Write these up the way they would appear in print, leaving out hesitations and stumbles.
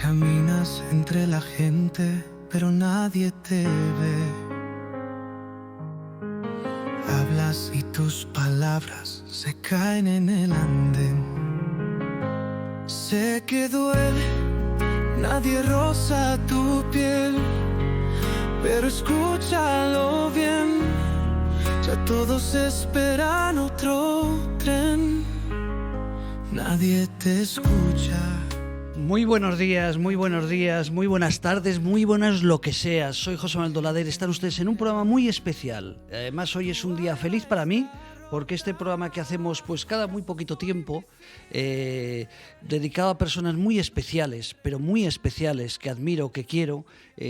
Caminas entre la gente, pero nadie te ve. Hablas y tus palabras se caen en el andén. Sé que duele, nadie roza tu piel, pero escúchalo bien, ya todos esperan otro tren. Nadie te escucha. Muy buenos días, muy buenas tardes, muy buenas lo que sea. Soy José Manuel Dolader, están ustedes en un programa muy especial. Además, hoy es un día feliz para mí, porque este programa que hacemos pues cada muy poquito tiempo, dedicado a personas muy especiales, pero muy especiales, que admiro, que quiero,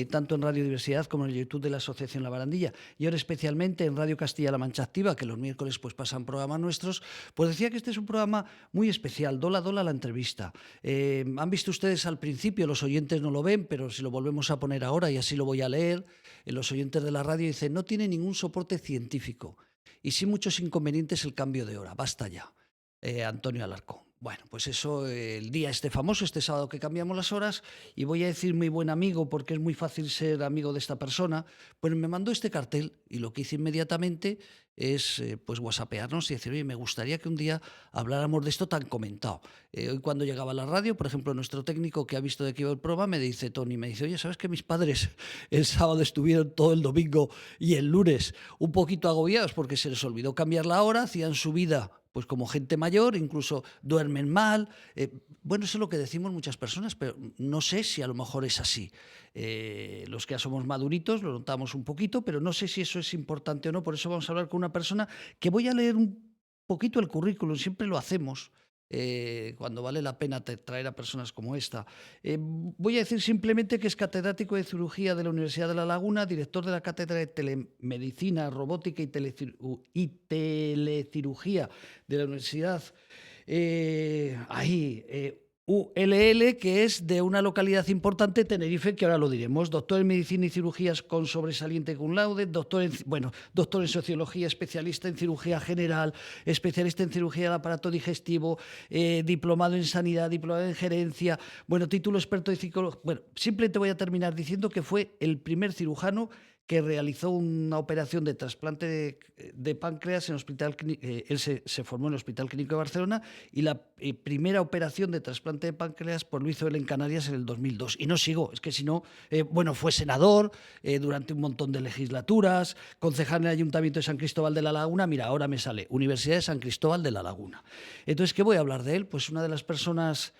tanto en Radio Diversidad como en el YouTube de la Asociación La Barandilla, y ahora especialmente en Radio Castilla-La Mancha Activa, que los miércoles pues pasan programas nuestros. Pues decía que este es un programa muy especial, Dola Dola la entrevista. Han visto ustedes al principio, los oyentes no lo ven, pero si lo volvemos a poner ahora y así lo voy a leer, los oyentes de la radio dicen: no tiene ningún soporte científico y sí muchos inconvenientes el cambio de hora. Basta ya. Antonio Alarcón. Bueno, pues eso, el día este famoso, este sábado que cambiamos las horas, y voy a decir mi buen amigo, porque es muy fácil ser amigo de esta persona, pues me mandó este cartel y lo que hice inmediatamente es pues whatsappearnos y decir: oye, me gustaría que un día habláramos de esto tan comentado. Hoy cuando llegaba a la radio, por ejemplo, nuestro técnico que ha visto de aquí el programa me dice, Tony, me dice: oye, ¿sabes que mis padres el sábado estuvieron todo el domingo y el lunes un poquito agobiados porque se les olvidó cambiar la hora, hacían su vida pues como gente mayor, incluso duermen mal? Bueno, eso es lo que decimos muchas personas, pero no sé si a lo mejor es así. Los que ya somos maduritos lo notamos un poquito, pero no sé si eso es importante o no. Por eso vamos a hablar con una persona que voy a leer un poquito el currículum, siempre lo hacemos. Cuando vale la pena traer a personas como esta. Voy a decir simplemente que es catedrático de cirugía de la Universidad de La Laguna, director de la cátedra de telemedicina, robótica y telecirugía de la Universidad ULL, que es de una localidad importante, Tenerife, que ahora lo diremos. Doctor en medicina y cirugías con sobresaliente cum laude, doctor en sociología, especialista en cirugía general, especialista en cirugía del aparato digestivo, diplomado en sanidad, diplomado en gerencia, bueno, título experto de psicología. Bueno, simplemente voy a terminar diciendo que fue el primer cirujano que realizó una operación de trasplante de páncreas en hospital. Él se formó en el Hospital Clínico de Barcelona, y la primera operación de trasplante de páncreas pues lo hizo él en Canarias en el 2002. Y no sigo, es que si no, fue senador durante un montón de legislaturas, concejal en el Ayuntamiento de San Cristóbal de la Laguna. Mira, ahora me sale Universidad de San Cristóbal de la Laguna. Entonces, ¿qué voy a hablar de él? Pues una de las personas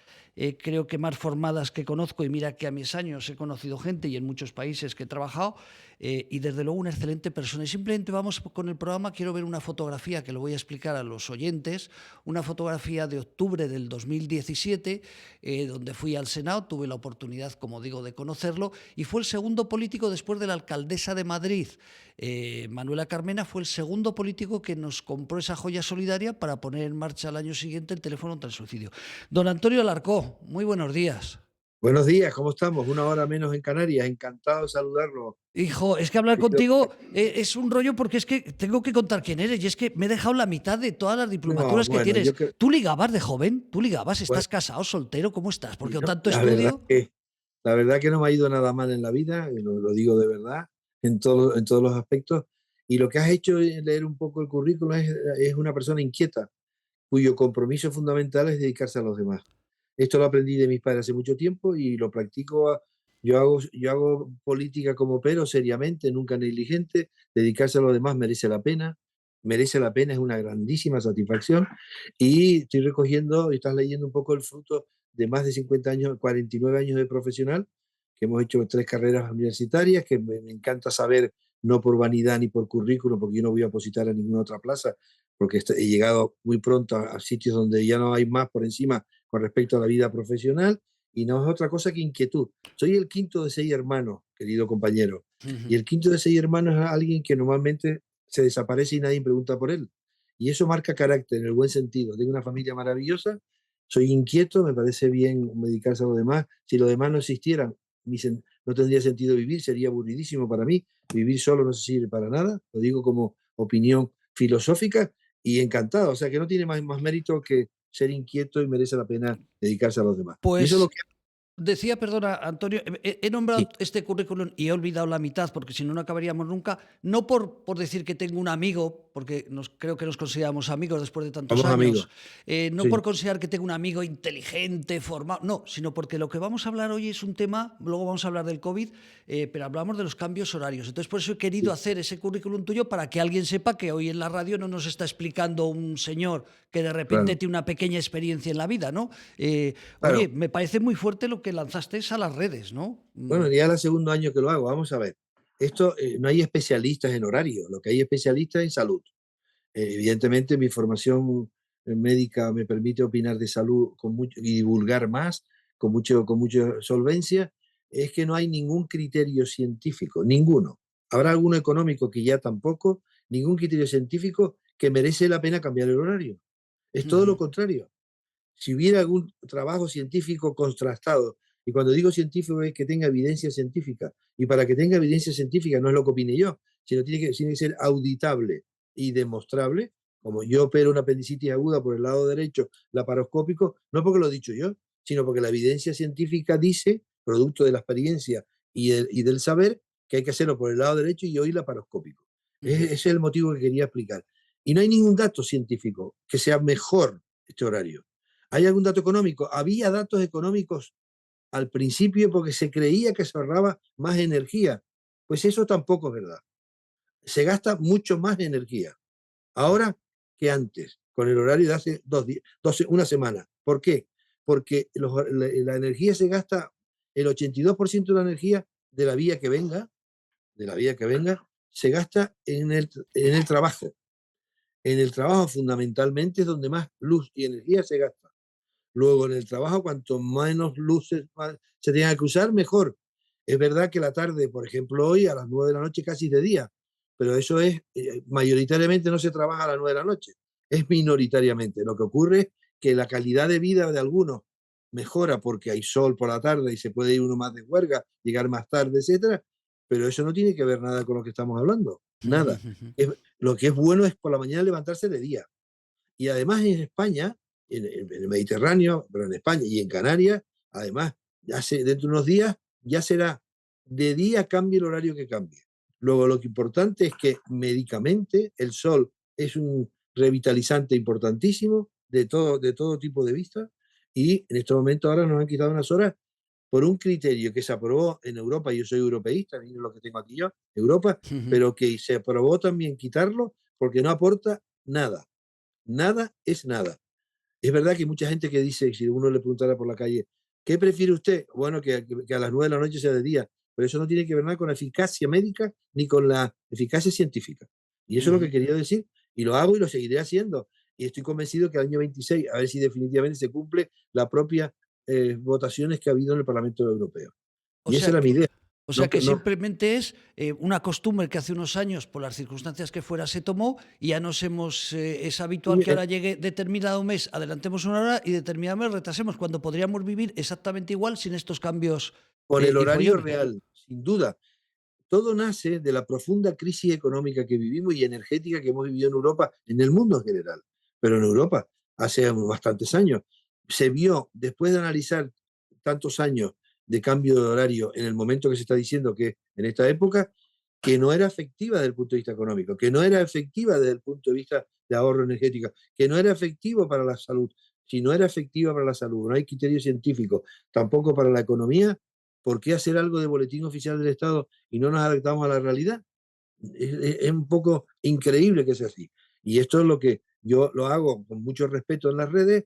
creo que más formadas que conozco, y mira que a mis años he conocido gente y en muchos países que he trabajado, y desde luego una excelente persona. Y simplemente vamos con el programa. Quiero ver una fotografía que lo voy a explicar a los oyentes, una fotografía de octubre del 2017, donde fui al Senado, tuve la oportunidad, como digo, de conocerlo, y fue el segundo político después de la alcaldesa de Madrid, Manuela Carmena. Fue el segundo político que nos compró esa joya solidaria para poner en marcha al año siguiente el teléfono contra el suicidio. Don Antonio Alarcón, muy buenos días. Buenos días, ¿cómo estamos? Una hora menos en Canarias, encantado de saludarlo. Hijo, es que hablar contigo es un rollo, porque es que tengo que contar quién eres, y es que me he dejado la mitad de todas las No, diplomaturas que bueno, tienes. ¿Tú ligabas de joven? ¿Tú ligabas? bueno, ¿Estás casado, soltero? ¿Cómo estás? Porque yo- tanto la verdad estudio. que, la verdad que no me ha ido nada mal en la vida, y lo digo de verdad, en todos los aspectos. Y lo que has hecho es leer un poco el currículum, es una persona inquieta, cuyo compromiso fundamental es dedicarse a los demás. Esto lo aprendí de mis padres hace mucho tiempo y lo practico. Yo hago política como pero seriamente, nunca negligente. Dedicarse a los demás merece la pena, es una grandísima satisfacción. Y estoy recogiendo, y estás leyendo un poco el fruto de más de 50 años, 49 años de profesional, que hemos hecho 3 carreras universitarias, que me encanta saber, no por vanidad ni por currículum, porque yo no voy a opositar a ninguna otra plaza, porque he llegado muy pronto a sitios donde ya no hay más por encima con respecto a la vida profesional, y no es otra cosa que inquietud. Soy el quinto de 6 hermanos, querido compañero, y Ujú. el quinto de 6 hermanos es alguien que normalmente se desaparece y nadie pregunta por él. Y eso marca carácter en el buen sentido. Tengo una familia maravillosa, soy inquieto, me parece bien dedicarse a lo demás. Si los demás no existieran, no tendría sentido vivir, sería aburridísimo para mí. Vivir solo no sirve para nada, lo digo como opinión filosófica, y encantado. O sea, que no tiene más mérito que ser inquieto y merece la pena dedicarse a los demás. Y eso es lo Pues que... Decía, perdona, Antonio, he Sí, nombrado este currículum y he olvidado la mitad, porque si no, no acabaríamos nunca. No por decir que tengo un amigo, porque creo que nos consideramos amigos después de tantos somos amigos. años. No Sí, por considerar que tengo un amigo inteligente, formado. No, sino porque lo que vamos a hablar hoy es un tema, luego vamos a hablar del COVID, pero hablamos de los cambios horarios. Entonces, por eso he querido sí, hacer ese currículum tuyo para que alguien sepa que hoy en la radio no nos está explicando un señor que de repente claro. tiene una pequeña experiencia en la vida, ¿no? Oye, Claro. me parece muy fuerte lo que lanzaste a las redes, ¿no? Bueno, ya es el segundo año que lo hago. Vamos a ver. Esto, no hay especialistas en horario, lo que hay especialistas en salud. Evidentemente, mi formación médica me permite opinar de salud con mucho, y divulgar más con mucha solvencia. Es que no hay ningún criterio científico, ninguno. Habrá alguno económico que ya tampoco, ningún criterio científico que merece la pena cambiar el horario. Es todo lo Ujú, contrario. Si hubiera algún trabajo científico contrastado, y cuando digo científico es que tenga evidencia científica, y para que tenga evidencia científica no es lo que opine yo, sino tiene que ser auditable y demostrable, como yo opero una apendicitis aguda por el lado derecho, laparoscópico, no porque lo he dicho yo, sino porque la evidencia científica dice, producto de la experiencia y del saber, que hay que hacerlo por el lado derecho y hoy laparoscópico. ujú, Ese es el motivo que quería explicar. Y no hay ningún dato científico que sea mejor este horario. ¿Hay algún dato económico? Había datos económicos al principio porque se creía que se ahorraba más energía. Pues eso tampoco es verdad. Se gasta mucho más energía ahora que antes, con el horario de hace una semana. ¿Por qué? Porque la energía se gasta, el 82% de la energía de la vía que venga, de la vía que venga, se gasta en el trabajo. En el trabajo fundamentalmente es donde más luz y energía se gasta. Luego en el trabajo, cuanto menos luces se tenga que usar, mejor. Es verdad que la tarde, por ejemplo, hoy a las 9 de la noche casi es de día, pero eso es, mayoritariamente no se trabaja a las 9 de la noche, es minoritariamente. Lo que ocurre es que la calidad de vida de algunos mejora porque hay sol por la tarde y se puede ir uno más de huelga, llegar más tarde, etcétera, pero eso no tiene que ver nada con lo que estamos hablando, nada. Es, lo que es bueno es por la mañana levantarse de día. Y además en España, en el Mediterráneo, pero en España y en Canarias, además, dentro de unos días ya será de día cambie el horario que cambie. Luego, lo que importante es que médicamente el sol es un revitalizante importantísimo de todo tipo de vista y en este momento ahora nos han quitado unas horas por un criterio que se aprobó en Europa, yo soy europeísta, miren lo que tengo aquí yo, Europa, ujú. pero que se aprobó también quitarlo porque no aporta nada. Nada es nada. Es verdad que hay mucha gente que dice, si uno le preguntara por la calle, ¿qué prefiere usted? Bueno, que a las 9 de la noche sea de día, pero eso no tiene que ver nada con la eficacia médica ni con la eficacia científica. Y eso es lo que Ujú. quería decir, y lo hago y lo seguiré haciendo. Y estoy convencido que el año 26, a ver si definitivamente se cumple la propia votaciones que ha habido en el Parlamento Europeo. O Y esa sea era mi que, idea. o No, sea que no simplemente es una costumbre que hace unos años, por las circunstancias que fuera, se tomó y ya nos hemos. Es habitual que ahora llegue determinado mes, adelantemos una hora y determinado mes retrasemos, cuando podríamos vivir exactamente igual sin estos cambios con el y horario follones. real, sin duda. Todo nace de la profunda crisis económica que vivimos y energética que hemos vivido en Europa, en el mundo en general, pero en Europa hace bastantes años. Se vio, después de analizar tantos años de cambio de horario en el momento que se está diciendo que en esta época, que no era efectiva desde el punto de vista económico, que no era efectiva desde el punto de vista de ahorro energético, que no era efectivo para la salud. Si no era efectiva para la salud, no hay criterio científico, tampoco para la economía, ¿por qué hacer algo de boletín oficial del Estado y no nos adaptamos a la realidad? Es un poco increíble que sea así. Y esto es lo que yo lo hago con mucho respeto en las redes.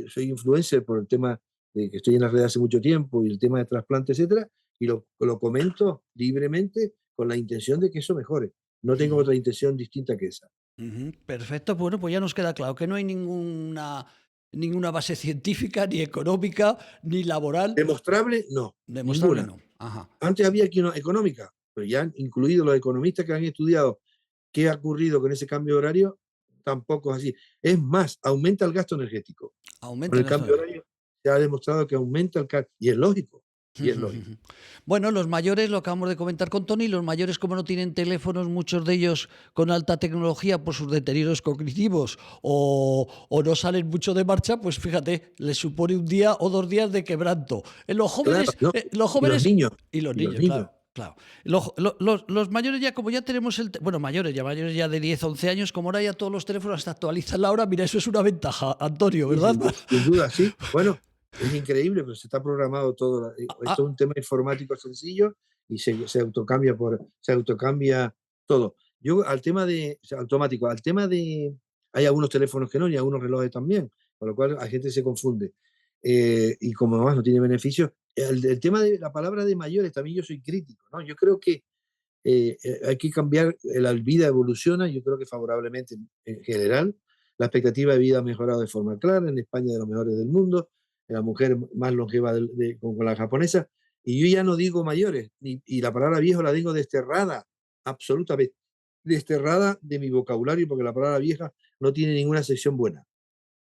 Soy influencer por el tema de que estoy en las redes hace mucho tiempo y el tema de trasplante, etcétera, y lo comento libremente con la intención de que eso mejore. No tengo Ujú, otra intención distinta que esa. ujú. Perfecto, bueno, pues ya nos queda claro que no hay ninguna base científica, ni económica, ni laboral. Demostrable, no, Demostrable ninguna. no. Ajá. Antes había aquí una económica, pero ya han incluido los economistas que han estudiado qué ha ocurrido con ese cambio de horario, tampoco es así. Es más, aumenta el gasto energético. Con Aumenta el el gasto cambio de de horario se ha demostrado que aumenta el gasto, y es lógico. y es lógico. Bueno, los mayores, lo acabamos de comentar con Tony, los mayores como no tienen teléfonos, muchos de ellos con alta tecnología por sus deterioros cognitivos o no salen mucho de marcha, pues fíjate, les supone un día o 2 días de quebranto. En Claro, no, los y los jóvenes niños, y los y los niños, niños. claro. Claro. Los mayores ya, como ya tenemos bueno, mayores ya de 10 11 años, como ahora ya todos los teléfonos hasta actualizan la hora, mira, eso es una ventaja, Antonio, Sí, ¿verdad? sin duda, sí. Bueno, es increíble, pero se está programado todo. Esto es Ah, un tema informático sencillo y se autocambia todo. Yo al tema de, o sea, automático, al tema de, hay algunos teléfonos que no y algunos relojes también, con lo cual la gente se confunde. Y como además no tiene beneficios, el tema de la palabra de mayores también yo soy crítico, ¿no? Yo creo que hay que cambiar, la vida evoluciona, yo creo que favorablemente en general, la expectativa de vida ha mejorado de forma clara, en España de los mejores del mundo, la mujer más longeva con la japonesa, y yo ya no digo mayores, y la palabra viejo la digo desterrada, absolutamente desterrada de mi vocabulario, porque la palabra vieja no tiene ninguna sección buena.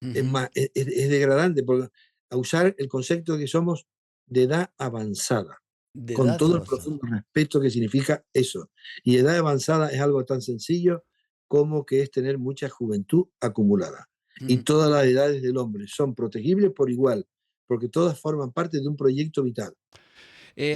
Es ujú, más, es degradante, porque a usar el concepto de que somos de edad avanzada de con edad todo el avanzada. profundo respeto que significa eso. Y edad avanzada es algo tan sencillo como que es tener mucha juventud acumulada. Y Ujú. todas las edades del hombre son protegibles por igual, porque todas forman parte de un proyecto vital,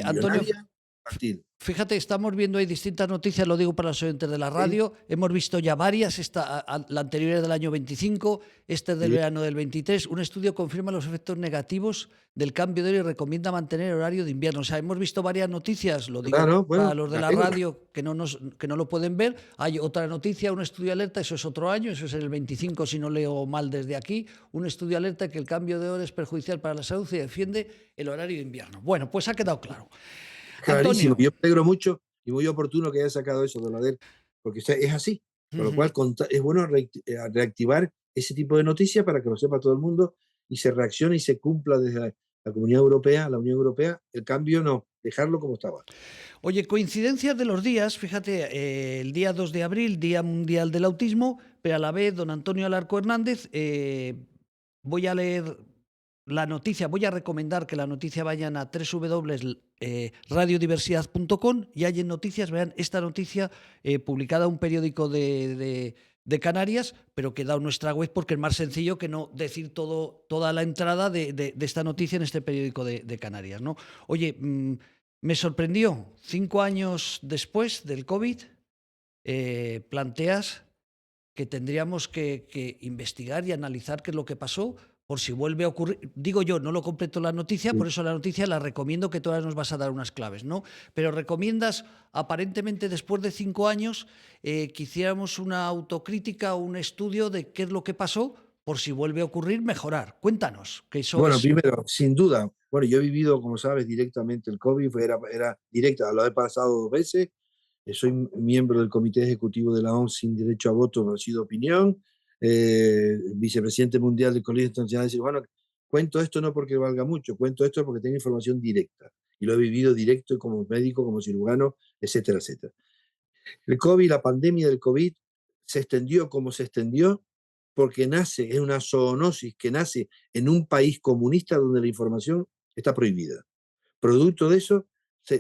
Antonio, embrionaria, infantil. fíjate, estamos viendo ahí distintas noticias, lo digo para los oyentes de la ¿Sí? radio. Hemos visto ya varias, la anterior es del año 25, esta es del Sí, verano del 23. Un estudio confirma los efectos negativos del cambio de hora y recomienda mantener el horario de invierno. O sea, hemos visto varias noticias, lo digo claro, para bueno, los me de la alegro. radio que no lo pueden ver. Hay otra noticia, un estudio alerta, eso es otro año, eso es en el 25, si no leo mal desde aquí. Un estudio alerta que el cambio de hora es perjudicial para la salud y defiende el horario de invierno. Bueno, pues ha quedado claro. Clarísimo. Antonio, Yo me alegro mucho y muy oportuno que haya sacado eso, Bernadette, porque es así. Con lo cual es bueno reactivar ese tipo de noticias para que lo sepa todo el mundo y se reaccione y se cumpla desde la Comunidad Europea, la Unión Europea, el cambio no, dejarlo como estaba. oye, coincidencias de los días, fíjate, el día 2 de abril, Día Mundial del Autismo, pero a la vez, don Antonio Alarco Hernández, voy a leer la noticia, voy a recomendar que la noticia vayan a www.radiodiversidad.com y hay en noticias, vean esta noticia publicada en un periódico de Canarias, pero que da en nuestra web porque es más sencillo que no decir toda la entrada de esta noticia en este periódico de Canarias, ¿no? Oye, me sorprendió, 5 años después del COVID, planteas que tendríamos que investigar y analizar qué es lo que pasó por si vuelve a ocurrir. Digo yo, no lo completo la noticia, por Sí. eso la noticia la recomiendo, que todas nos vas a dar unas claves, ¿no? Pero recomiendas, aparentemente después de 5 años, que hiciéramos una autocrítica o un estudio de qué es lo que pasó por si vuelve a ocurrir, mejorar. Cuéntanos, que eso Bueno, es... primero, sin duda, bueno, yo he vivido, como sabes, directamente el COVID, era directa, lo he pasado 2 veces. Soy miembro del Comité Ejecutivo de la OMS sin derecho a voto, no ha sido opinión, vicepresidente mundial del Colegio Internacional de Cirujanos. Cuento esto no porque valga mucho, cuento esto porque tengo información directa y lo he vivido directo como médico, como cirujano, etcétera, etcétera. El COVID, la pandemia del COVID, se extendió como se extendió porque nace, es una zoonosis que nace en un país comunista donde la información está prohibida. Producto de eso,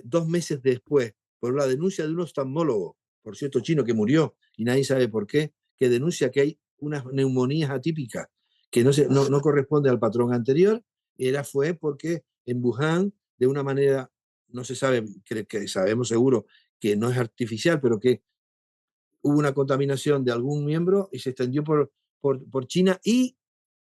2 meses después, por la denuncia de un oftalmólogo, por cierto, chino, que murió y nadie sabe por qué, que denuncia que hay unas neumonías atípicas que no corresponde al patrón anterior, fue porque en Wuhan, de una manera, no se sabe, que sabemos seguro que no es artificial, pero que hubo una contaminación de algún miembro y se extendió por China y,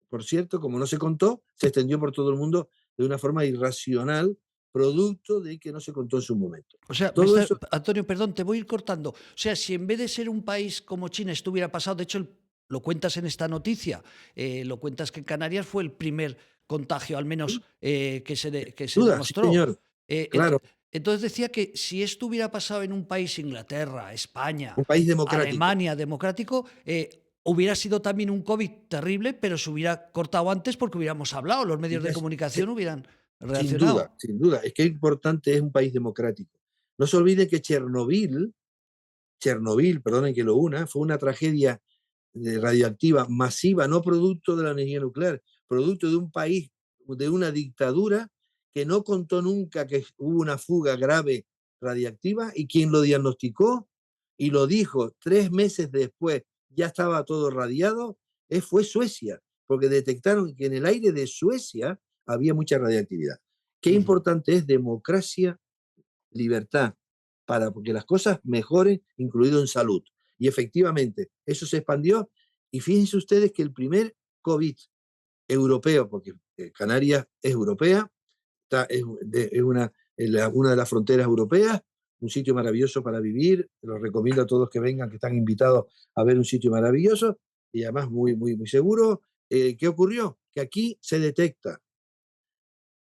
por cierto, como no se contó, se extendió por todo el mundo de una forma irracional, producto de que no se contó en su momento. O sea, Todo eso, Antonio, perdón, te voy a ir cortando. O sea, si en vez de ser un país como China estuviera pasado, de hecho, lo cuentas en esta noticia, lo cuentas que en Canarias fue el primer contagio, al menos sin que se duda, sí demostró. señor, Eh, ent- claro, entonces decía que si esto hubiera pasado en un país, Inglaterra, España, un país democrático. Alemania, democrático, hubiera sido también un COVID terrible, pero se hubiera cortado antes porque hubiéramos hablado, los medios de comunicación hubieran Sin duda, reaccionado. sin duda. Es que es importante, es un país democrático. No se olviden que Chernobyl, perdonen que lo una, fue una tragedia radioactiva masiva, no producto de la energía nuclear, producto de un país, de una dictadura que no contó nunca que hubo una fuga grave radiactiva, y quien lo diagnosticó y lo dijo 3 meses después, ya estaba todo radiado, fue Suecia, porque detectaron que en el aire de Suecia había mucha radiactividad. Qué importante es democracia, libertad, para que las cosas mejoren, incluido en salud. Y efectivamente, eso se expandió, y fíjense ustedes que el primer COVID europeo, porque Canarias es europea, es una de las fronteras europeas, un sitio maravilloso para vivir, los recomiendo a todos que vengan, que están invitados a ver un sitio maravilloso, y además muy, muy, muy seguro. ¿Qué ocurrió? Que aquí se detecta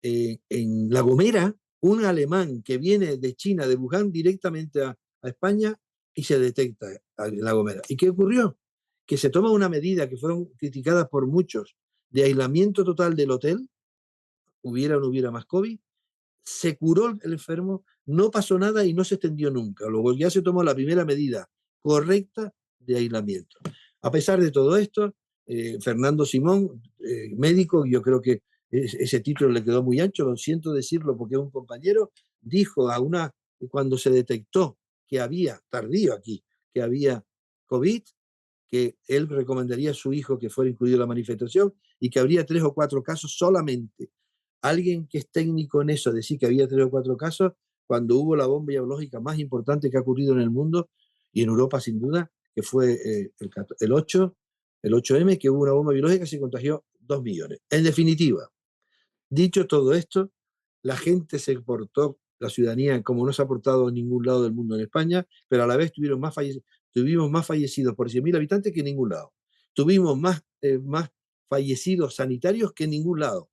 en La Gomera un alemán que viene de China, de Wuhan, directamente a España, y se detecta en La Gomera. ¿Y qué ocurrió? Que se toma una medida que fueron criticadas por muchos, de aislamiento total del hotel, hubiera o no hubiera más COVID, se curó el enfermo, no pasó nada y no se extendió nunca. Luego ya se tomó la primera medida correcta de aislamiento. A pesar de todo esto, Fernando Simón, médico, yo creo que ese título le quedó muy ancho, lo siento decirlo porque es un compañero, dijo cuando se detectó que había, tardío aquí, que había COVID, que él recomendaría a su hijo que fuera incluido en la manifestación, y que habría 3 o 4 casos solamente. Alguien que es técnico en eso, decir que había 3 o 4 casos, cuando hubo la bomba biológica más importante que ha ocurrido en el mundo, y en Europa sin duda, que fue el 8M, que hubo una bomba biológica que se contagió 2 millones. En definitiva, dicho todo esto, la gente se portó, la ciudadanía, como no se ha portado en ningún lado del mundo en España, pero a la vez tuvimos más fallecidos por 100.000 habitantes que en ningún lado. Tuvimos más fallecidos sanitarios que en ningún lado.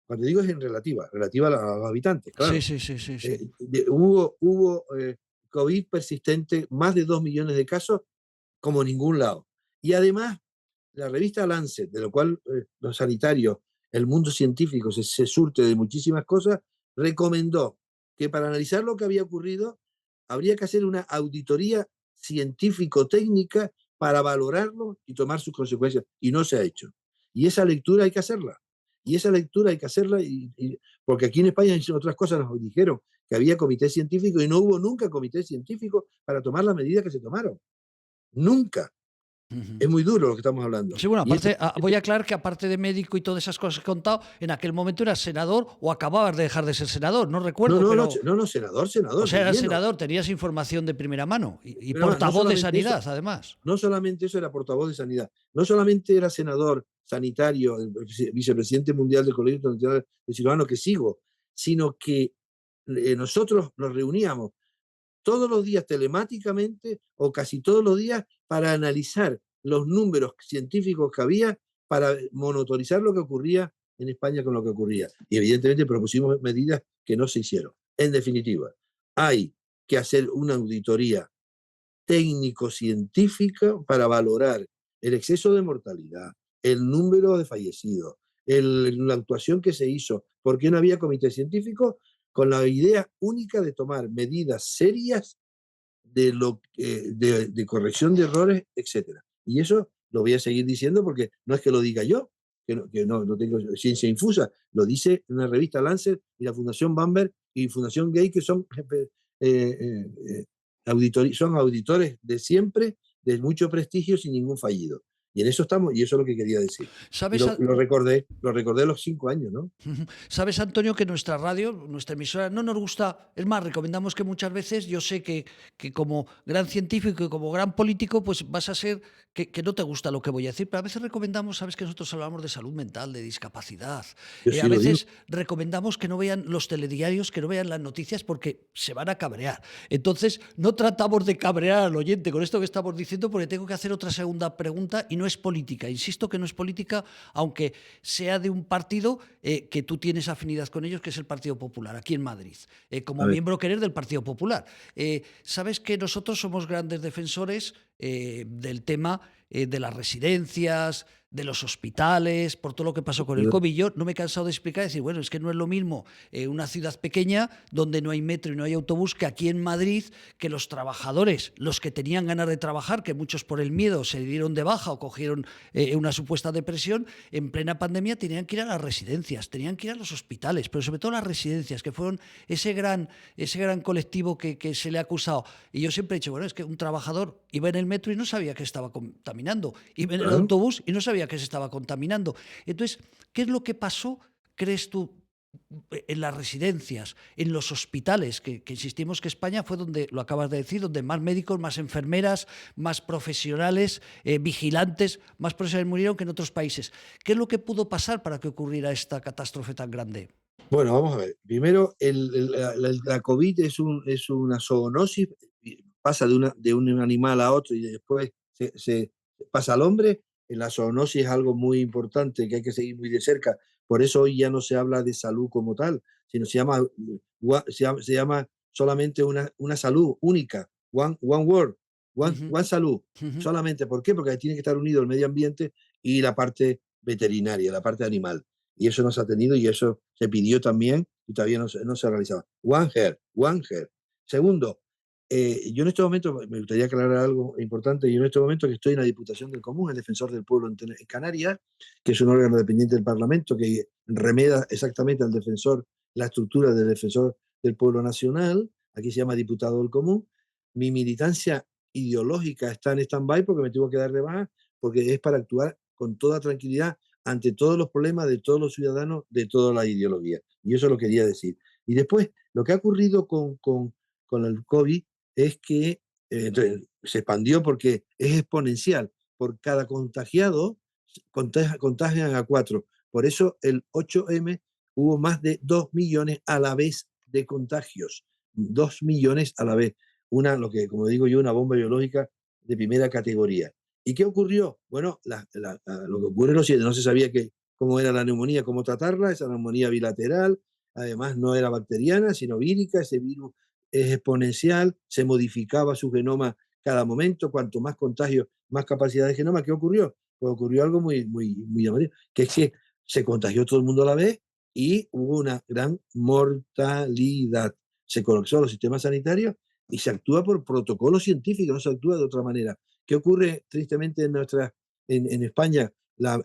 Cuando digo es en relativa a los habitantes, Sí, claro. sí, sí, sí, sí. Hubo COVID persistente, más de 2 millones de casos, como en ningún lado. Y además, la revista Lancet, de lo cual los sanitarios, el mundo científico se surte de muchísimas cosas, recomendó que para analizar lo que había ocurrido habría que hacer una auditoría científico-técnica para valorarlo y tomar sus consecuencias. Y no se ha hecho. Y esa lectura hay que hacerla. Porque aquí en España otras cosas nos dijeron que había comité científico y no hubo nunca comité científico para tomar las medidas que se tomaron. Nunca. Ujú. Es muy duro lo que estamos hablando. Sí, bueno, Y esto, aparte, voy a aclarar que aparte de médico y todas esas cosas que he contado, en aquel momento eras senador o acababas de dejar de ser senador, no no, recuerdo, no, no, pero, no, no, o senador, sea, de eras lleno. senador, tenías información de primera mano y Pero no portavoz de solamente eso, sanidad, además. no solamente eso, era portavoz de sanidad. No solamente era senador sanitario, vicepresidente mundial del Colegio Internacional de Cirujanos, que sigo, sino que nosotros nos reuníamos todos los días telemáticamente o casi todos los días para analizar los números científicos que había, para monitorizar lo que ocurría en España con lo que ocurría. Y evidentemente propusimos medidas que no se hicieron. En definitiva, hay que hacer una auditoría técnico-científica para valorar el exceso de mortalidad, el número de fallecidos, la actuación que se hizo, por qué no había comité científico, con la idea única de tomar medidas serias de corrección de errores, etcétera. Y eso lo voy a seguir diciendo porque no es que lo diga yo, que no tengo ciencia infusa, lo dice una revista Lancet y la Fundación Bamberg y Fundación Gay, que son, son auditores de siempre, de mucho prestigio, sin ningún fallido. Y en eso estamos, y eso es lo que quería decir. Y ¿Sabes, lo recordé a los 5 años, ¿no? Sabes, Antonio, que nuestra radio, nuestra emisora, no nos gusta, es más, recomendamos que muchas veces, yo sé que como gran científico y como gran político, pues vas a ser que no te gusta lo que voy a decir, pero a veces recomendamos, sabes que nosotros hablamos de salud mental, de discapacidad, Yo a sí lo digo. veces recomendamos que no vean los telediarios, que no vean las noticias porque se van a cabrear. Entonces, no tratamos de cabrear al oyente con esto que estamos diciendo, porque tengo que hacer otra segunda pregunta y no es política. Insisto que no es política, aunque sea de un partido que tú tienes afinidad con ellos, que es el Partido Popular, aquí en Madrid, A como ver, miembro que eres del Partido Popular. Sabes que nosotros somos grandes defensores del tema de las residencias, de los hospitales, por todo lo que pasó con el COVID. Yo no me he cansado de explicar, decir, bueno, es que no es lo mismo una ciudad pequeña donde no hay metro y no hay autobús que aquí en Madrid, que los trabajadores, los que tenían ganas de trabajar, que muchos por el miedo se dieron de baja o cogieron una supuesta depresión, en plena pandemia tenían que ir a las residencias, tenían que ir a los hospitales, pero sobre todo las residencias, que fueron ese gran colectivo que se le ha acusado. Y yo siempre he dicho, bueno, es que un trabajador iba en el metro y no sabía que estaba contaminando, iba en el Claro. autobús y no sabía que se estaba contaminando. Entonces, ¿qué es lo que pasó, crees tú, en las residencias, en los hospitales, que insistimos que España fue donde, lo acabas de decir, donde más médicos, más enfermeras, más profesionales, vigilantes, más profesionales murieron que en otros países? ¿Qué es lo que pudo pasar para que ocurriera esta catástrofe tan grande? Bueno, vamos a ver. Primero, la COVID es una zoonosis, pasa de un animal a otro y después se pasa al hombre. En la zoonosis es algo muy importante que hay que seguir muy de cerca. Por eso hoy ya no se habla de salud como tal, sino se llama solamente una salud única, one world, Ujú, one salud. ujú. Solamente, ¿por qué? Porque tiene que estar unido el medio ambiente y la parte veterinaria, la parte animal. Y eso no se ha tenido y eso se pidió también y todavía no se ha realizado. One Health, One Health. Segundo, yo en este momento, me gustaría aclarar algo importante, yo en este momento que estoy en la Diputación del Común, el Defensor del Pueblo en Canarias, que es un órgano dependiente del Parlamento que remeda exactamente al defensor, la estructura del Defensor del Pueblo Nacional, aquí se llama Diputado del Común, mi militancia ideológica está en stand-by porque me tengo que dar de baja, porque es para actuar con toda tranquilidad ante todos los problemas de todos los ciudadanos de toda la ideología. Y eso lo quería decir. Y después, lo que ha ocurrido con el COVID es que se expandió porque es exponencial. Por cada contagiado, contagian a 4. Por eso el 8M hubo más de 2 millones a la vez de contagios. 2 millones a la vez. Lo que, como digo yo, una bomba biológica de primera categoría. ¿Y qué ocurrió? Bueno, lo que ocurre es lo siguiente, no se sabía cómo era la neumonía, cómo tratarla, esa neumonía bilateral, además no era bacteriana, sino vírica, ese virus es exponencial, se modificaba su genoma cada momento, cuanto más contagio, más capacidad de genoma. ¿Qué ocurrió? Pues ocurrió algo muy llamativo, que es que se contagió todo el mundo a la vez y hubo una gran mortalidad. Se colapsó los sistemas sanitarios y se actúa por protocolo científico, no se actúa de otra manera. ¿Qué ocurre tristemente en España?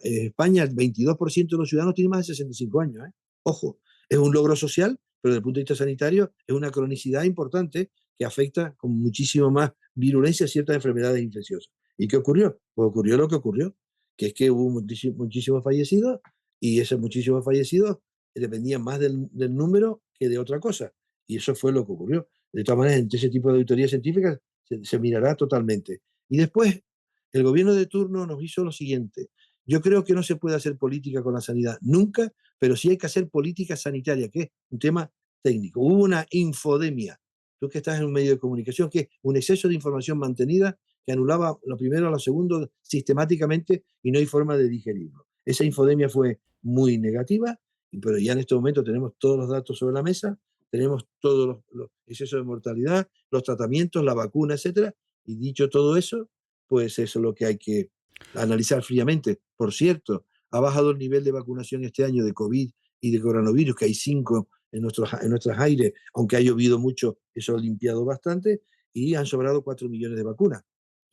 España, el 22% de los ciudadanos tiene más de 65 años. Ojo, es un logro social, pero desde el punto de vista sanitario es una cronicidad importante que afecta con muchísimo más virulencia ciertas enfermedades infecciosas. ¿Y qué ocurrió? Pues ocurrió lo que ocurrió, que es que hubo muchísimos fallecidos y esos muchísimos fallecidos dependían más del número que de otra cosa. Y eso fue lo que ocurrió. De todas maneras, en ese tipo de auditorías científicas se mirará totalmente. Y después, el gobierno de turno nos hizo lo siguiente. Yo creo que no se puede hacer política con la sanidad nunca, pero sí hay que hacer política sanitaria, que es un tema técnico. Hubo una infodemia. Tú que estás en un medio de comunicación, que es un exceso de información mantenida que anulaba lo primero a lo segundo sistemáticamente y no hay forma de digerirlo. Esa infodemia fue muy negativa, pero ya en este momento tenemos todos los datos sobre la mesa, tenemos todos los excesos de mortalidad, los tratamientos, la vacuna, etcétera. Y dicho todo eso, pues eso es lo que hay que analizar fríamente. Por cierto, ha bajado el nivel de vacunación este año de COVID y de coronavirus, que hay 5 en nuestros aires, aunque ha llovido mucho, eso ha limpiado bastante, y han sobrado 4 millones de vacunas.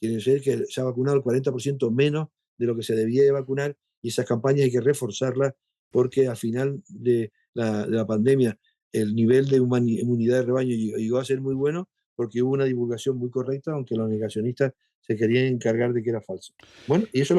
Quiere decir que se ha vacunado el 40% menos de lo que se debía de vacunar, y esas campañas hay que reforzarlas porque al final de la pandemia el nivel de inmunidad de rebaño llegó a ser muy bueno porque hubo una divulgación muy correcta, aunque los negacionistas se querían encargar de que era falso. Bueno, y eso es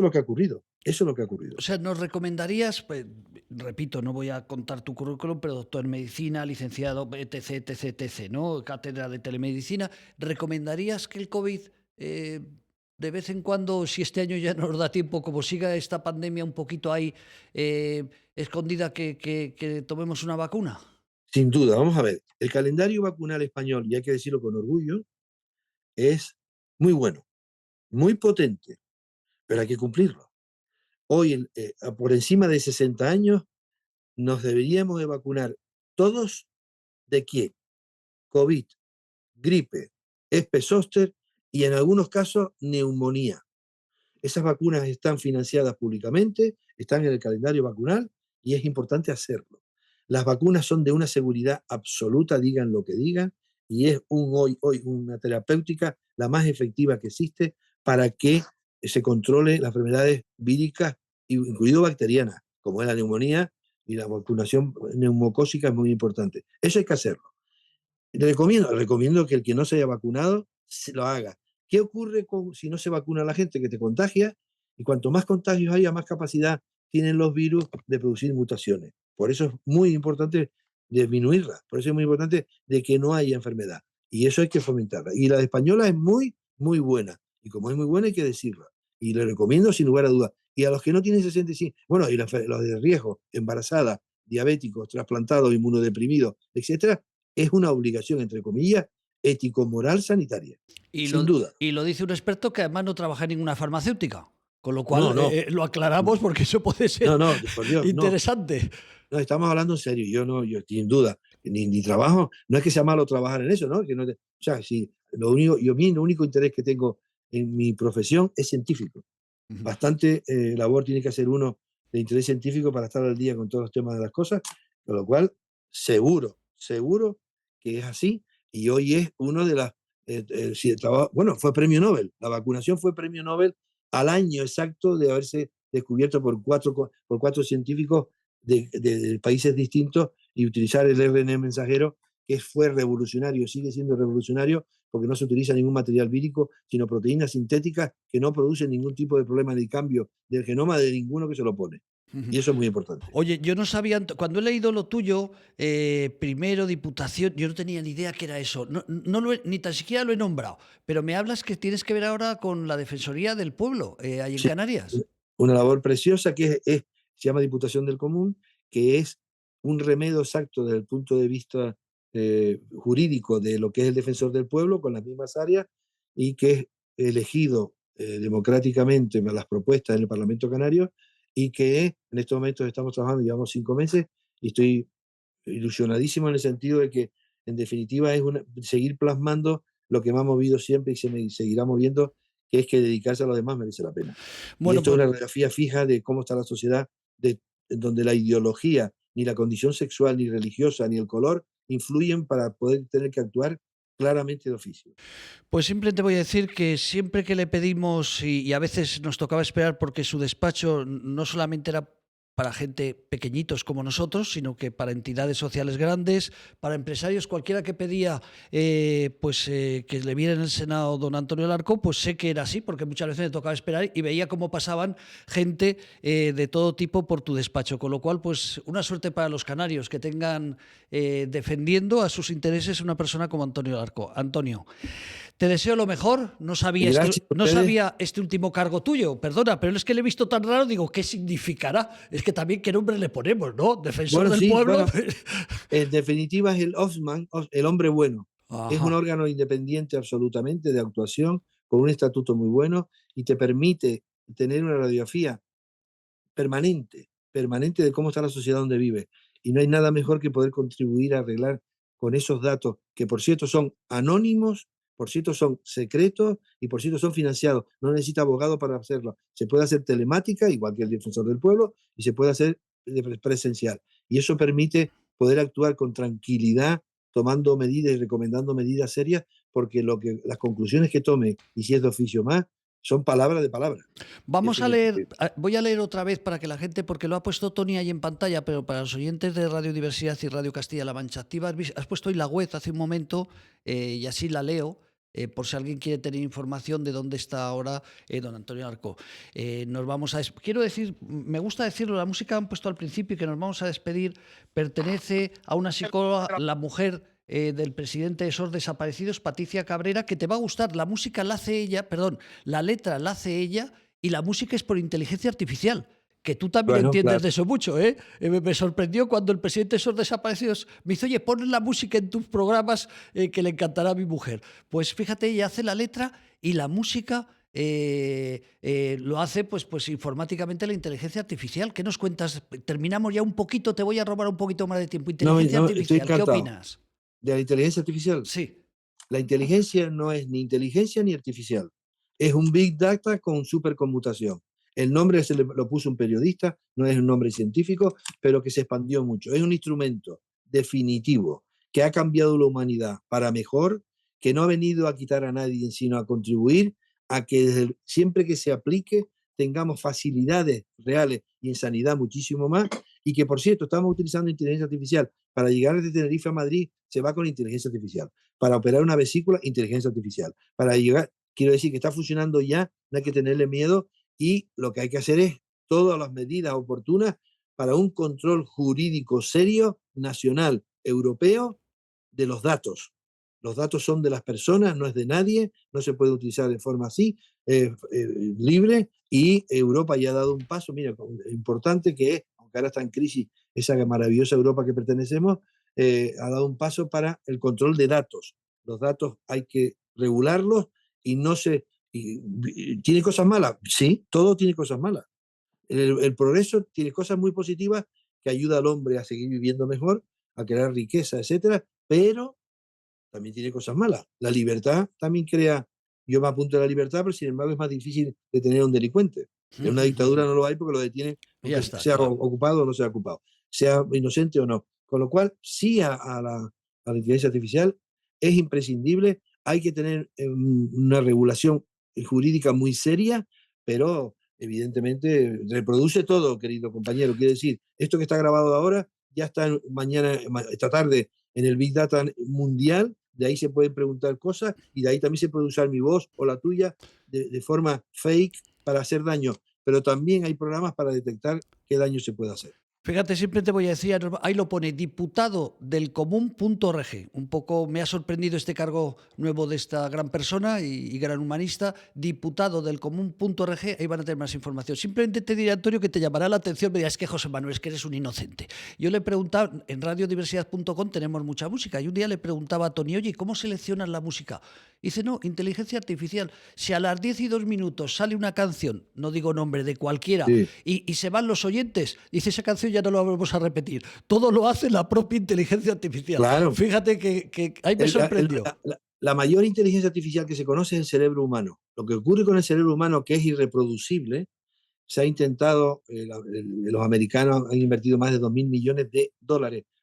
lo que ha ocurrido. Eso es lo que ha ocurrido. O sea, ¿nos recomendarías, pues, repito, no voy a contar tu currículum, pero doctor en medicina, licenciado, etc., etc., etc., ¿no? Cátedra de telemedicina, ¿recomendarías que el COVID, de vez en cuando, si este año ya no nos da tiempo, como siga esta pandemia un poquito ahí escondida, que tomemos una vacuna? Sin duda, vamos a ver. El calendario vacunal español, y hay que decirlo con orgullo, es muy bueno, muy potente, pero hay que cumplirlo. Hoy, por encima de 60 años, nos deberíamos de vacunar todos. ¿De quién? COVID, gripe, herpes zóster y en algunos casos neumonía. Esas vacunas están financiadas públicamente, están en el calendario vacunal y es importante hacerlo. Las vacunas son de una seguridad absoluta, digan lo que digan, y es hoy una terapéutica la más efectiva que existe para que se controle las enfermedades víricas, incluido bacterianas, como es la neumonía, y la vacunación neumocócica es muy importante. Eso hay que hacerlo. Recomiendo que el que no se haya vacunado se lo haga. ¿Qué ocurre si no se vacuna a la gente? Que te contagia, y cuanto más contagios haya, más capacidad tienen los virus de producir mutaciones. Por eso es muy importante disminuirla, por eso es muy importante de que no haya enfermedad. Y eso hay que fomentarla. Y la española es muy, muy buena. Y como es muy buena, hay que decirla. Y le recomiendo sin lugar a dudas. Y a los que no tienen 65, bueno, y los de riesgo, embarazadas, diabéticos, trasplantados, inmunodeprimidos, etcétera, es una obligación, entre comillas, ético-moral sanitaria, Y sin lo, duda. y lo dice un experto que además no trabaja en ninguna farmacéutica. Con lo No, cual no, lo aclaramos porque eso puede ser no, no, por Dios, no. interesante. No, estamos hablando en serio. Yo sin duda, ni trabajo, no es que sea malo trabajar en eso, ¿no? Que no o sea, si lo único interés que tengo en mi profesión es científico. Ujú. Bastante labor tiene que hacer uno de interés científico para estar al día con todos los temas de las cosas, con lo cual, seguro que es así. Y hoy es uno de las. Bueno, fue premio Nobel. La vacunación fue premio Nobel al año exacto de haberse descubierto por cuatro científicos de países distintos y utilizar el RNA mensajero, que fue revolucionario, sigue siendo revolucionario, porque no se utiliza ningún material vírico, sino proteínas sintéticas que no producen ningún tipo de problema de cambio del genoma de ninguno que se lo pone. Ujú. Y eso es muy importante. Oye, yo no sabía, cuando he leído lo tuyo, primero Diputación, yo no tenía ni idea que era eso, ni tan siquiera lo he nombrado, pero me hablas que tienes que ver ahora con la Defensoría del Pueblo, ahí en Sí, Canarias. una labor preciosa que se llama Diputación del Común, que es un remedio exacto desde el punto de vista jurídico de lo que es el defensor del pueblo, con las mismas áreas, y que es elegido democráticamente las propuestas en el Parlamento Canario, y que en estos momentos estamos trabajando, llevamos 5 meses, y estoy ilusionadísimo en el sentido de que, en definitiva, es seguir plasmando lo que me ha movido siempre y seguirá moviendo, que es que dedicarse a los demás merece la pena. Y Bueno, esto es pues una radiografía fija de cómo está la sociedad, en donde la ideología, ni la condición sexual, ni religiosa, ni el color influyen para poder tener que actuar claramente de oficio. Pues simplemente voy a decir que siempre que le pedimos, y a veces nos tocaba esperar porque su despacho no solamente era para gente pequeñitos como nosotros, sino que para entidades sociales grandes, para empresarios, cualquiera que pedía que le viera en el Senado don Antonio Larco, pues sé que era así, porque muchas veces me tocaba esperar y veía cómo pasaban gente de todo tipo por tu despacho. Con lo cual, pues una suerte para los canarios que tengan defendiendo a sus intereses una persona como Antonio Larco. Antonio, te deseo lo mejor. Y gracias a No ustedes. sabía este último cargo tuyo, perdona, pero es que le he visto tan raro, digo, ¿qué significará? Es que también qué nombre le ponemos, ¿no? Defensor Bueno, del sí, pueblo. bueno, en definitiva es el Ombudsman, el hombre bueno. Es un Ajá. órgano independiente absolutamente de actuación, con un estatuto muy bueno, y te permite tener una radiografía permanente de cómo está la sociedad donde vive. Y no hay nada mejor que poder contribuir a arreglar con esos datos, que por cierto son anónimos, por cierto son secretos y por cierto son financiados. No necesita abogado para hacerlo. Se puede hacer telemática, igual que el defensor del pueblo, y se puede hacer presencial. Y eso permite poder actuar con tranquilidad, tomando medidas y recomendando medidas serias, porque las conclusiones que tome, y si es de oficio más, son palabras de palabras. Y Vamos eso a es leer, importante. voy a leer otra vez para que la gente, porque lo ha puesto Tony ahí en pantalla, pero para los oyentes de Radio Diversidad y Radio Castilla-La Mancha Activa, has puesto hoy la web hace un momento y así la leo. Por si alguien quiere tener información de dónde está ahora don Antonio Arco. Nos vamos a quiero decir, me gusta decirlo, la música han puesto al principio y que nos vamos a despedir, pertenece a una psicóloga, la mujer del presidente de SOS Desaparecidos, Patricia Cabrera, que te va a gustar. La música la hace ella, perdón, la letra la hace ella y la música es por inteligencia artificial. Que tú también Bueno, entiendes claro. de eso mucho, ¿eh? Me sorprendió cuando el presidente de SOS Desaparecidos me dice, oye, pon la música en tus programas que le encantará a mi mujer. Pues fíjate, ella hace la letra y la música lo hace pues informáticamente la inteligencia artificial. ¿Qué nos cuentas? Terminamos ya un poquito, te voy a robar un poquito más de tiempo. No, Inteligencia no, estoy artificial, ¿qué encantado. opinas? De la inteligencia artificial. Sí. La inteligencia no es ni inteligencia ni artificial. Es un Big Data con supercomputación. El nombre lo puso un periodista, no es un nombre científico, pero que se expandió mucho. Es un instrumento definitivo que ha cambiado la humanidad para mejor, que no ha venido a quitar a nadie, sino a contribuir a que siempre que se aplique tengamos facilidades reales y en sanidad muchísimo más, y que, por cierto, estamos utilizando inteligencia artificial. Para llegar desde Tenerife a Madrid se va con inteligencia artificial. Para operar una vesícula, inteligencia artificial. Para llegar, quiero decir que está funcionando ya, no hay que tenerle miedo, y lo que hay que hacer es todas las medidas oportunas para un control jurídico serio, nacional, europeo, de los datos. Los datos son de las personas, no es de nadie, no se puede utilizar de forma así, libre, y Europa ya ha dado un paso, mira, importante, que es, aunque ahora está en crisis esa maravillosa Europa que pertenecemos, ha dado un paso para el control de datos. Los datos hay que regularlos y no se... ¿Tiene cosas malas? Sí, todo tiene cosas malas. El progreso tiene cosas muy positivas que ayuda al hombre a seguir viviendo mejor, a crear riqueza, etcétera, pero también tiene cosas malas. La libertad también crea... Yo me apunto a la libertad, pero sin embargo es más difícil detener a un delincuente. En una dictadura no lo hay porque lo detienen, Ya está, sea claro. ocupado o no sea ocupado, sea inocente o no. Con lo cual, sí a la inteligencia artificial es imprescindible. Hay que tener una regulación jurídica muy seria, pero evidentemente reproduce todo, querido compañero. Quiere decir, esto que está grabado ahora ya está esta tarde en el Big Data mundial. De ahí se pueden preguntar cosas y de ahí también se puede usar mi voz o la tuya de forma fake para hacer daño. Pero también hay programas para detectar qué daño se puede hacer. Fíjate, siempre te voy a decir, ahí lo pone, diputadodelcomún.org. Un poco me ha sorprendido este cargo nuevo de esta gran persona y gran humanista, diputadodelcomún.org, ahí van a tener más información. Simplemente te diré, Antonio, que te llamará la atención, me dirás, es que José Manuel, es que eres un inocente. Yo le preguntaba, en radiodiversidad.com tenemos mucha música, y un día le preguntaba a Tony, oye, ¿cómo seleccionas la música? Y dice, no, inteligencia artificial. Si a las 10 y 2 minutos sale una canción, no digo nombre, de cualquiera, Sí. y se van los oyentes, dice, esa canción ya no la vamos a repetir. Todo lo hace la propia inteligencia artificial. Claro. Fíjate que ahí me sorprendió. La mayor inteligencia artificial que se conoce es el cerebro humano. Lo que ocurre con el cerebro humano, que es irreproducible, se ha intentado, los americanos han invertido más de $2.000 millones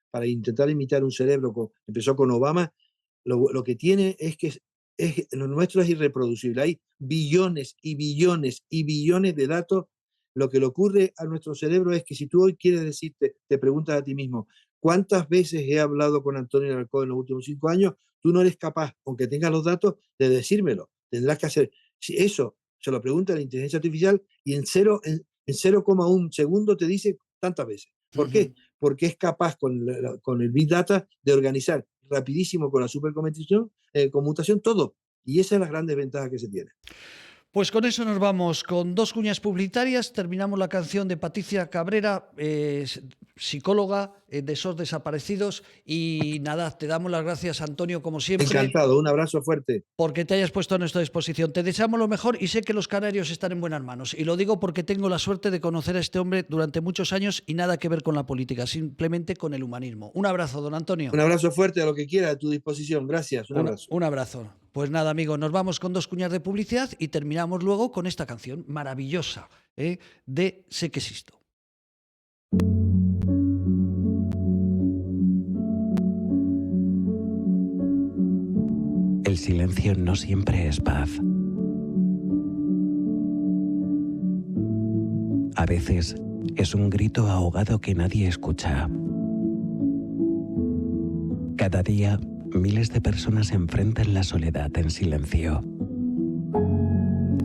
para intentar imitar un cerebro. Empezó con Obama. Lo que tiene es que lo nuestro es irreproducible. Hay billones y billones y billones de datos. Lo que le ocurre a nuestro cerebro es que si tú hoy quieres decirte, te preguntas a ti mismo, ¿cuántas veces he hablado con Antonio Alarcón en los últimos 5 años? Tú no eres capaz, aunque tengas los datos, de decírmelo. Tendrás que hacer. Si eso se lo pregunta a la inteligencia artificial y en 0,1 segundo te dice tantas veces. ¿Por qué? Porque es capaz con el Big Data de organizar rapidísimo con la supercomputación todo. Y esa es la gran desventaja que se tiene. Pues con eso nos vamos con 2 cuñas publicitarias. Terminamos la canción de Patricia Cabrera, psicóloga de SOS Desaparecidos. Y nada, te damos las gracias, Antonio, como siempre. Encantado, un abrazo fuerte. Porque te hayas puesto a nuestra disposición. Te deseamos lo mejor y sé que los canarios están en buenas manos. Y lo digo porque tengo la suerte de conocer a este hombre durante muchos años y nada que ver con la política, simplemente con el humanismo. Un abrazo, don Antonio. Un abrazo fuerte, a lo que quiera, a tu disposición. Gracias, un abrazo. Un abrazo. Pues nada, amigos, nos vamos con 2 cuñas de publicidad y terminamos luego con esta canción maravillosa de Sé que existo. El silencio no siempre es paz. A veces es un grito ahogado que nadie escucha. Cada día, miles de personas enfrentan la soledad en silencio,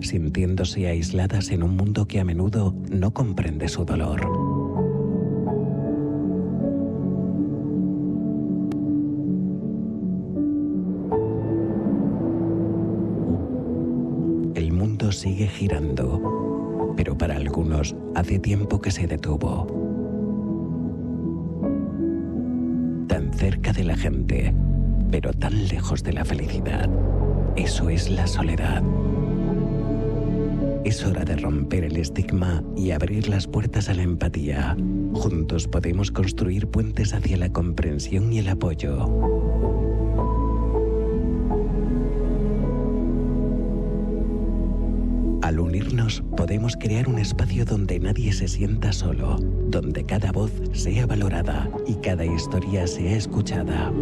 sintiéndose aisladas en un mundo que a menudo no comprende su dolor. El mundo sigue girando, pero para algunos hace tiempo que se detuvo. Tan cerca de la gente, pero tan lejos de la felicidad. Eso es la soledad. Es hora de romper el estigma y abrir las puertas a la empatía. Juntos podemos construir puentes hacia la comprensión y el apoyo. Al unirnos, podemos crear un espacio donde nadie se sienta solo, donde cada voz sea valorada y cada historia sea escuchada.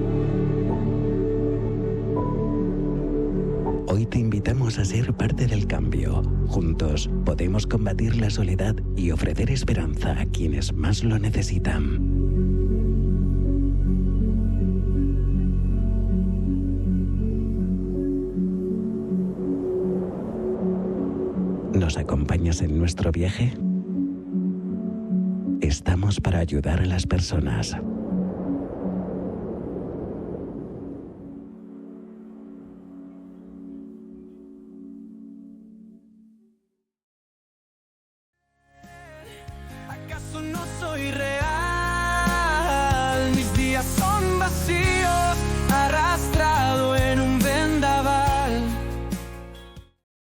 Hoy te invitamos a ser parte del cambio. Juntos podemos combatir la soledad y ofrecer esperanza a quienes más lo necesitan. ¿Nos acompañas en nuestro viaje? Estamos para ayudar a las personas.